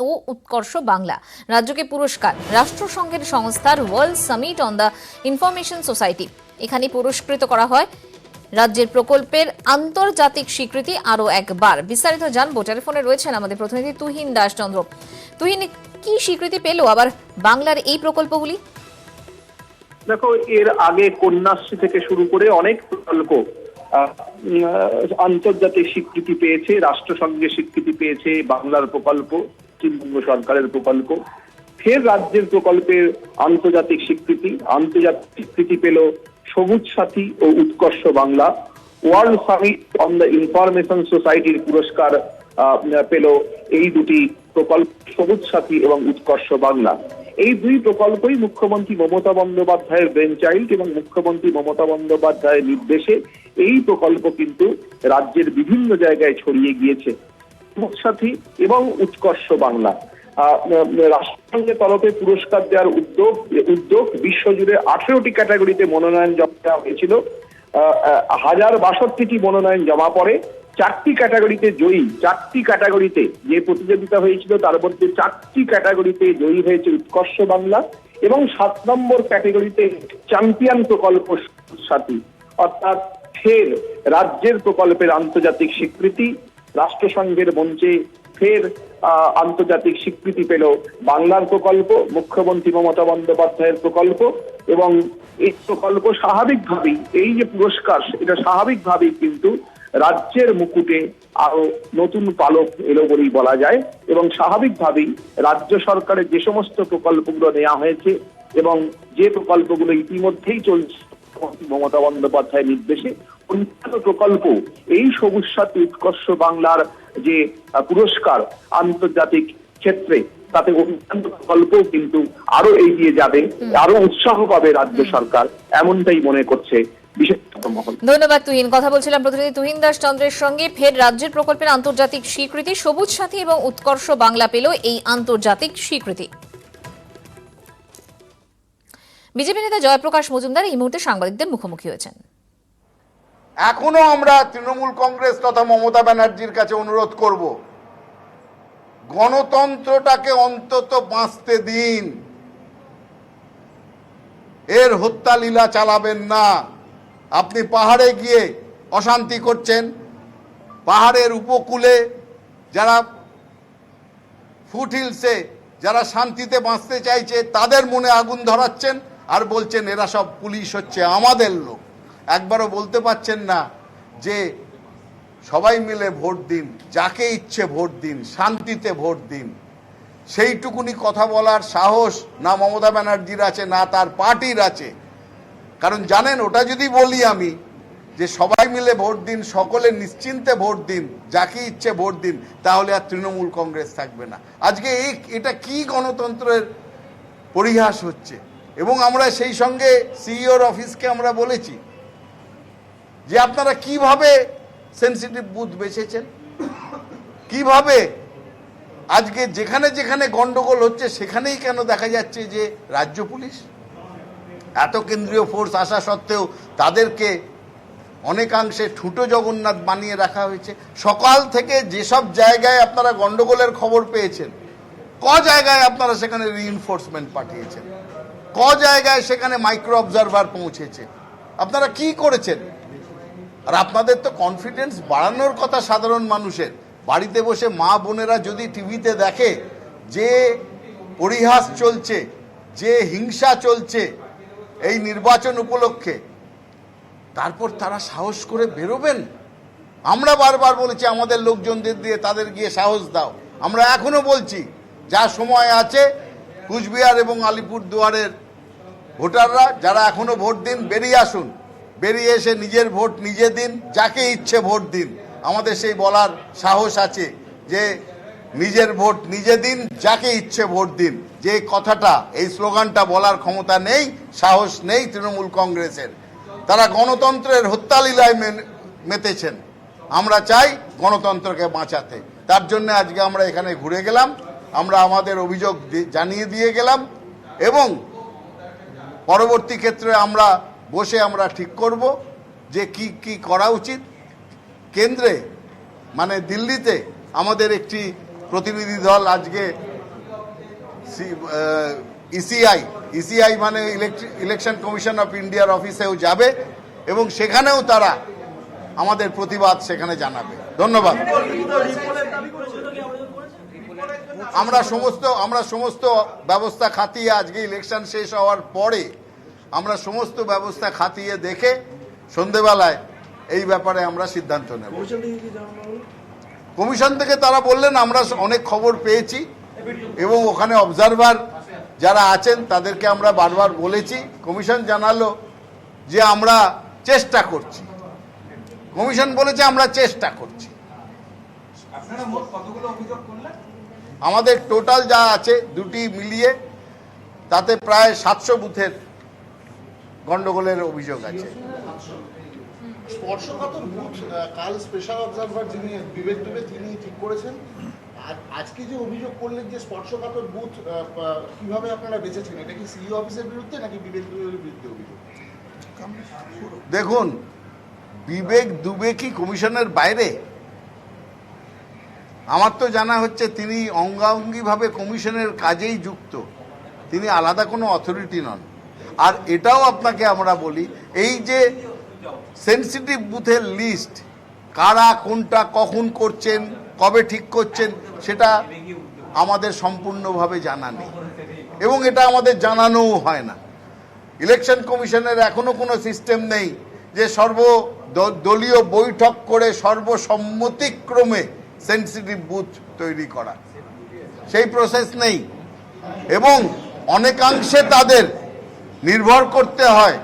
ও উৎকর্ষ বাংলা। রাজ্যকে পুরস্কার রাষ্ট্রসংঘের সংস্থার world summit on the information society. এখানে পুরস্কৃত করা হয় রাজ্যের প্রকল্পের আন্তর্জাতিক স্বীকৃতি আরো একবার। বিস্তারিত জানবো, টেলিফোনে রয়েছেন আমাদের প্রতিনিধি তুহিন দাসচন্দ্র। তুহিন, কি স্বীকৃতি পেল আবার বাংলার এই প্রকল্পগুলি? দেখো, এর আগে কন্যাশ্রী থেকে শুরু করে অনেক প্রকল্প আন্তর্জাতিক স্বীকৃতি পেয়েছে, রাষ্ট্রসংঘের স্বীকৃতি পেয়েছে। বাংলার প্রকল্প, পশ্চিমবঙ্গ সরকারের প্রকল্প, ফের রাজ্যের প্রকল্পের আন্তর্জাতিক স্বীকৃতি পেল সবুজ সাথী ও উৎকর্ষ Bangla. World summit on the information সোসাইটির পুরস্কার পেল এই দুটি প্রকল্প, সবুজ সাথী এবং উৎকর্ষ বাংলা। এই দুই প্রকল্পই মুখ্যমন্ত্রী মমতা বন্দ্যোপাধ্যায়ের ব্রেনচাইল্ড এবং মুখ্যমন্ত্রী মমতা বন্দ্যোপাধ্যায়ের নির্দেশে এই প্রকল্প কিন্তু রাজ্যের বিভিন্ন জায়গায় ছড়িয়ে গিয়েছে। সবুজ সাথী এবং উৎকর্ষ বাংলা রাষ্ট্রসংঘের তরফে পুরস্কার দেওয়ার উদ্যোগ বিশ্বজুড়ে 18টি ক্যাটাগরিতে মনোনয়ন জমা দেওয়া হয়েছিল। 1062টি মনোনয়ন জমা পড়ে। 4টি ক্যাটাগরিতে জয়ী, 4টি ক্যাটাগরিতে যে প্রতিযোগিতা হয়েছিল তার মধ্যে 4টি ক্যাটাগরিতে জয়ী হয়েছে উৎকর্ষ বাংলা এবং 7 নম্বর ক্যাটাগরিতে চ্যাম্পিয়ন প্রকল্প সাথী। অর্থাৎ ফের রাজ্যের প্রকল্পের আন্তর্জাতিক স্বীকৃতি, রাষ্ট্রসংঘের মঞ্চে ফের আন্তর্জাতিক স্বীকৃতি পেল বাংলার প্রকল্প, মুখ্যমন্ত্রী মমতা বন্দ্যোপাধ্যায়ের প্রকল্প। এবং এই প্রকল্প স্বাভাবিকভাবেই, এই যে পুরস্কার, এটা স্বাভাবিকভাবেই কিন্তু রাজ্যের মুকুটে আরো নতুন পালক এলো বলেই বলা যায়। এবং স্বাভাবিকভাবেই রাজ্য সরকারের যে সমস্ত প্রকল্পগুলো নেওয়া হয়েছে এবং যে প্রকল্পগুলো ইতিমধ্যেই চলছে মমতা বন্দ্যোপাধ্যায়ের নির্দেশে, অন্যান্য প্রকল্প এই সবুজ সাথী উৎকর্ষ বাংলার যে পুরস্কার আন্তর্জাতিক ক্ষেত্রে, তাতে অন্যান্য প্রকল্প কিন্তু আরো এগিয়ে যাবে, আরো উৎসাহ পাবে রাজ্য সরকার, এমনটাই মনে করছে বিশেষজ্ঞ মহল। ধন্যবাদ তুহিন। কথা বলছিলাম প্রতিনিধি তুহিন দাসচন্দ্রের সঙ্গে। ফের রাজ্যের প্রকল্পের আন্তর্জাতিক স্বীকৃতি, সবুজ সাথী এবং উৎকর্ষ বাংলা পেল এই আন্তর্জাতিক স্বীকৃতি। বিজেপি নেতা জয়প্রকাশ মজুমদার এই মুহূর্তে সাংবাদিকদের মুখোমুখি হয়েছেন। এখনো আমরা তৃণমূল কংগ্রেস তথা মমতা ব্যানার্জির কাছে অনুরোধ করব, গণতন্ত্রটাকে অন্তত বাঁচতে দিন, এর হত্যা লীলা চালাবেন না। আপনি পাহাড়ে গিয়ে অশান্তি করছেন, পাহাড়ের উপকূলে যারা ফুটহিলসে যারা শান্তিতে বাঁচতে চাইছে তাদের মনে আগুন ধরাচ্ছেন, আর বলছেন এরা সব পুলিশ হচ্ছে আমাদের লোক। একবারও বলতে পারছেন না যে সবাই মিলে ভোট দিন, যাকে ইচ্ছে ভোট দিন, শান্তিতে ভোট দিন। সেইটুকুনি কথা বলার সাহস না মমতা ব্যানার্জির আছে, না তার পার্টির আছে। কারণ জানেন, ওটা যদি বলি আমি যে সবাই মিলে ভোট দিন, সকলে নিশ্চিন্তে ভোট দিন, যাকে ইচ্ছে ভোট দিন, তাহলে আর তৃণমূল কংগ্রেস থাকবে না। আজকে এটা কি গণতন্ত্রের পরিহাস হচ্ছে। এবং আমরা সেই সঙ্গে সিইওর অফিসকে আমরা বলেছি যে আপনারা কিভাবে সেন্সিটিভ বুথ বেছেছেন, কিভাবে আজকে যেখানে যেখানে গন্ডগোল হচ্ছে সেখানেই কেন দেখা যাচ্ছে যে রাজ্য পুলিশ, এত কেন্দ্রীয় ফোর্স আসা সত্ত্বেও তাদেরকে অনেকাংশে ঠুটো জগন্নাথ বানিয়ে রাখা হয়েছে। সকাল থেকে যেসব জায়গায় আপনারা গন্ডগোলের খবর পেয়েছেন, জায়গায় আপনারা সেখানে রিইনফোর্সমেন্ট পাঠিয়েছেন, জায়গায় সেখানে মাইক্রো অবজারভার পৌঁছেছে। আপনারা কি করেছেন? আর আপনাদের তো কনফিডেন্স বাড়ানোর কথা সাধারণ মানুষের। বাড়িতে বসে মা বোনেরা যদি টিভিতে দেখে যে পরিহাস চলছে, যে হিংসা চলছে এই নির্বাচন উপলক্ষে, তারপর তারা সাহস করে বেরোবেন। আমরা বারবার বলেছি আমাদের লোকজনদের দিয়ে তাদের গিয়ে সাহস দাও। আমরা এখনো বলছি যা সময় আছে, কুচবিহার এবং আলিপুরদুয়ারের ভোটাররা যারা এখনো ভোট দিন, বেরিয়ে আসুন, বেরিয়ে এসে নিজের ভোট নিজে দিন, যাকে ইচ্ছে ভোট দিন। আমাদের সেই বলার সাহস আছে যে নিজের ভোট নিজে দিন, যাকে ইচ্ছে ভোট দিন। যে কথাটা, এই স্লোগানটা বলার ক্ষমতা নেই, সাহস নেই তৃণমূল কংগ্রেসের। তারা গণতন্ত্রের হত্যালীলায় মেতেছেন। আমরা চাই গণতন্ত্রকে বাঁচাতে। তার জন্য আজকে আমরা এখানে ঘুরে গেলাম, আমরা আমাদের অভিযোগ জানিয়ে দিয়ে গেলাম এবং পরবর্তী ক্ষেত্রে আমরা বসে আমরা ঠিক করব যে কি কি করা উচিত। কেন্দ্রে মানে দিল্লিতে আমাদের একটি প্রতিনিধি দল আজকে ইসিআই মানে ইলেকশন কমিশন অফ ইন্ডিয়ার অফিসেও যাবে এবং সেখানেও তারা আমাদের প্রতিবাদ সেখানে জানাবে। ধন্যবাদ। আমরা সমস্ত ব্যবস্থা খাতিয়ে আজকে ইলেকশন শেষ হওয়ার পরে আমরা সমস্ত ব্যবস্থা খাতিয়ে দেখে সন্ধেবেলায় এই ব্যাপারে আমরা সিদ্ধান্ত নেব। কমিশন থেকে তারা বললেন আমরা অনেক খবর পেয়েছি এবং ওখানে অবজারভার যারা আছেন তাদেরকে আমরা বারবার বলেছি। কমিশন জানালো যে আমরা চেষ্টা করছি। কমিশন বলেছে আমরা চেষ্টা করছি। আমাদের টোটাল যা আছে দুটি মিলিয়ে তাতে প্রায় 700 বুথের গন্ডগোলের অভিযোগ আছে। স্পর্শকাতর বুথ কাল স্পেশাল অবজারভার যিনি বিবেক দুবে তিনি ঠিক করেছেন। আজকে যে অভিযোগ করলেন যে স্পর্শকাতর বুথ কিভাবে আপনারা বেঁচেছেন, এটা কি সিইও অফিসের বিরুদ্ধে নাকি বিবেক দুবের বিরুদ্ধে অভিযোগ? দেখুন, বিবেক দুবে কি কমিশনের বাইরে? আমার তো জানা হচ্ছে তিনি অঙ্গাঙ্গিভাবে কমিশনের কাজেই যুক্ত, তিনি আলাদা কোনো অথরিটি নন। আর এটাও আপনাকে আমরা বলি, এই যে সেনসিটিভ বুথের লিস্ট কারা কোনটা কখন করছেন কবে ঠিক করছেন সেটা আমাদের সম্পূর্ণভাবে জানা নেই এবং এটা আমাদের জানানোও হয় না। ইলেকশন কমিশনের এখনো কোনো সিস্টেম নেই যে দলীয় বৈঠক করে সর্বসম্মতিক্রমে সেনসিটিভ বুথ তৈরি করা, সেই প্রসেস নেই এবং অনেকাংশে তাদের নির্ভর করতে হয়